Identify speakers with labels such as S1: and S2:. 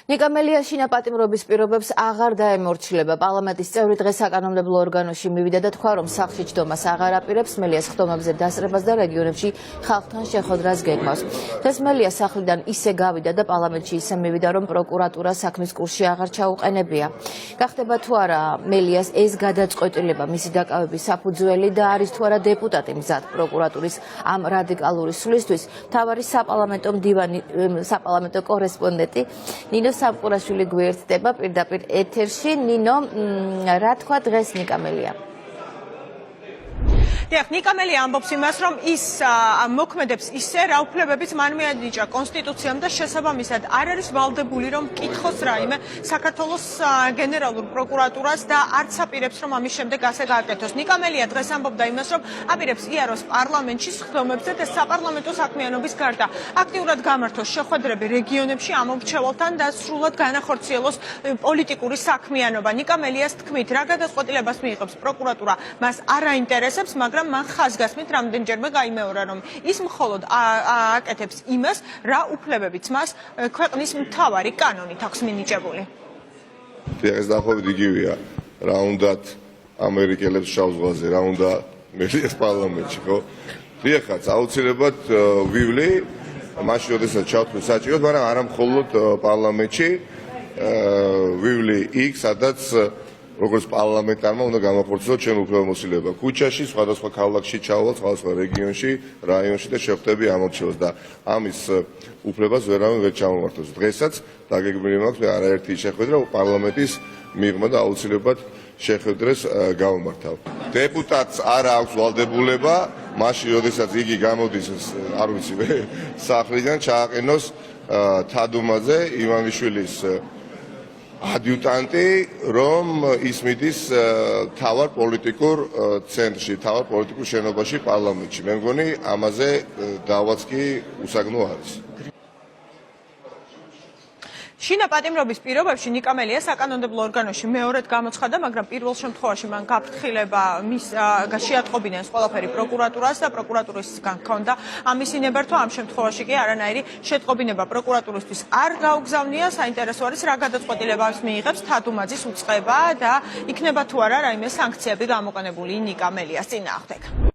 S1: ნიკა მელიას შინაპატიმრობის პირობებს აღარ დაემორჩილება. პარლამენტის წევრი დღეს საკანონმდებლო ორგანოში მივიდა და თქვა, რომ სახლში ჯდომას აღარ აპირებს, მელიას ხდომებზე დასწრებას და რეგიონებში ხალხთან შეხვედრას გეგმავს. დღეს მელია სახლიდან ისე გავიდა და პარლამენტში ისე მივიდა, რომ პროკურატურა საქმის კურსში აღარ ჩაუყენებია. გახდება თუ არა მელიას ეს გადაწყვეტილება მისი დაკავების საფუძველი და არის თუ არა დეპუტატი მზად პროკურატურის ამ რადიკალური სვლისთვის, მთავარი საპარლამენტო კორესპონდენტი ნინო სამყურაშვილი გვერდდება პირდაპირ ეთერში. ნინო, რა თქვა დღეს ნიკა მელია?
S2: ნიკა მელია ამბობს იმას, რომ ის მოქმედებს ისე, რა უფლებებიც მან მიადიჭა კონსტიტუციამ და შესაბამისად არ არის ვალდებული, რომ კითხოს რაიმე საქართველოს გენერალურ პროკურატურას და არც აპირებს, რომ ამის შემდეგ ასე გააკეთოს. ნიკა მელია დღეს ამბობდა იმას, რომ აპირებს იაროს პარლამენტში სხდომებზე და საპარლამენტო საქმიანობის გარდა აქტიურად გამართოს შეხვედრები რეგიონებში ამომრჩეველთან და სრულად განახორციელოს პოლიტიკური საქმიანობა. ნიკა მელიას თქმით, რა გადაწყვეტილებას მიიღებს პროკურატურა, მას არ აინტერესებს, მაგრამ მან ხაზგასმით რამდენჯერმე გაიმეორა, რომ ის მხოლოდ აკეთებს იმას, რა უფლებებიც მას ქვეყნის მთავარი კანონით აქვს მინიჭებული.
S3: ეს დაახლოებით იგივეა, რა უნდათ ამერიკელებს შავ ზღვაზე, რა უნდა მელიას პარლამენტში, ხო? დიახაც, აუცილებლად ვივლი, მაშინ როდესაც ჩავთვლი საჭიროდ, მაგრამ არა მხოლოდ პარლამენტში, ვივლი იქ, სადაც როგორც პარლამენტარმა უნდა გამახორციელოს ჩემი უფლებამოსილება. ქუჩაში, სხვადასხვა ქალაქში ჩავალ, სხვადასხვა რეგიონში, რაიონში და შეხვდები ამორჩევას და ამის უფლებას ვერავინ ვერ ჩამომართავს. დღესაც დაგეგმილი მაქვს არაერთი შეხვედრა პარლამენტის მიღმა და აუცილებლად შეხვედრას გავამართავ. დეპუტატს არ აქვს ვალდებულება, მაშინ როდესაც იგი გამოდის, არ ვიცი, სახლიდან ჩააყენოს თადუმაძე ივანიშვილის ადიუტანტი, რომ ის მიდის თავარ პოლიტიკურ ცენტრში, თავარ პოლიტიკურ შენობაში პარლამენტში. მე მგონი ამაზე დავაც კი უსაგნო არის.
S2: შინაპატიმრობის პირობებში ნიკა მელია საკანონმდებლო ორგანოში მეორედ გამოცხადა, მაგრამ პირველ შემთხვევაში მან გაფრთხილება შეატყობინეს ყველაფერი პროკურატურას და პროკურატურისგან ჰქონდა ამისი ნებართვა. ამ შემთხვევაში კი არანაირი შეტყობინება პროკურატურისთვის არ გაუგზავნია. საინტერესო არის, რა გადაწყვეტილებას მიიღებს თადუმაძის უწყება და იქნება თუ არა რაიმე სანქციები გამოყენებული ნიკა მელიას წინააღმდეგ.